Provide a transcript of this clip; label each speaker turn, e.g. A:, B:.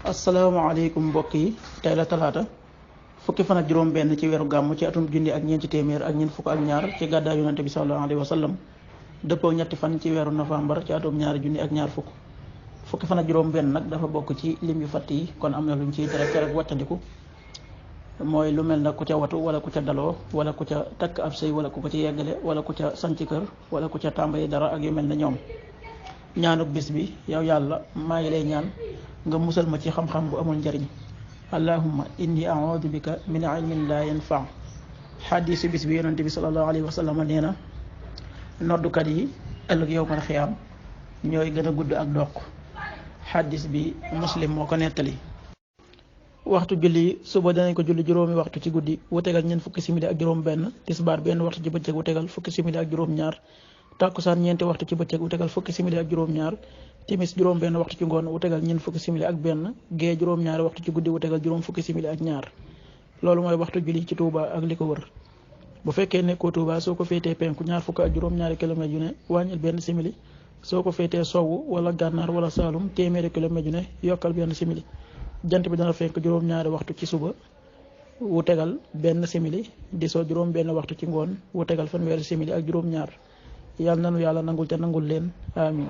A: asalaamaaleykum mbokk yi tey la talaata fukki fan ak juróom benn ci weeru gàmm ci atum junni ak ñeenti téeméer ak ñeent fukk ak ñaar ci gàddaay yonante bi sallallahu alayhi wa sallam dëppoo ñetti fan ci weeru novembre ci atum ñaari junni ak ñaar fukki fan ak juróom benn nag dafa bokk ci lim yu fatt yi kon am na luñ ciy tere rek wàccandiku mooy lu mel na ku ca watu wala ku ca daloo wala ku ca takk ab sëy wala ku ko ci yeggale wala ku ca sanc kër wala ku ca tàmbali dara ak yu mel na ñoom. ñaanuk bis bi yow yàlla maa ngi lay ñaan nga musal ma ci xam-xam bu amul njariñ allahumma inni a'udhu bika min ilmin la yanfa. xadiisu bis bi yonente bi sallallahu alayhi wa sallam nee na noddukat yi ëllëg yawmal xiyaam ñooy gën a gudd ak doq. xadiis bi muslim moo ko nettali. waxtu julli suba danañ ko julli juróomi waxtu ci guddi wutegal ñeent fukki simili ak juróom benn, tisbaar benn waxtu ci bëccëg wutegal fukki simili ak juróom ñaar, takkusaan ñeenti waxtu ci bëccëg wutegal fukki simili ak juróom ñaar, timis juróom benn waxtu ci ngoon wutegal ñeent fukki simili ak benn, gee juróom ñaari waxtu ci guddi wutegal juróom fukki simili ak ñaar. loolu mooy waxtu julli ci Touba ak li ko wër. bu fekkee nekkoo Touba soo ko féetee penku ñaar fukk ak juróom ñaari kilomètres yu ne wàññil benn simili, soo ko féetee sowwu wala gànnaar wala saalum téeméeri kilomètres yu ne yokkal benn simili. jant bi dana fenk juróom ñaari waxtu ci suba wu tegal benn simili di soo juróom benn waxtu ci ngoon wu tegal fanweeri simili ak juróom ñaar. yàlla nanu yàlla nangul te nangul leen amin.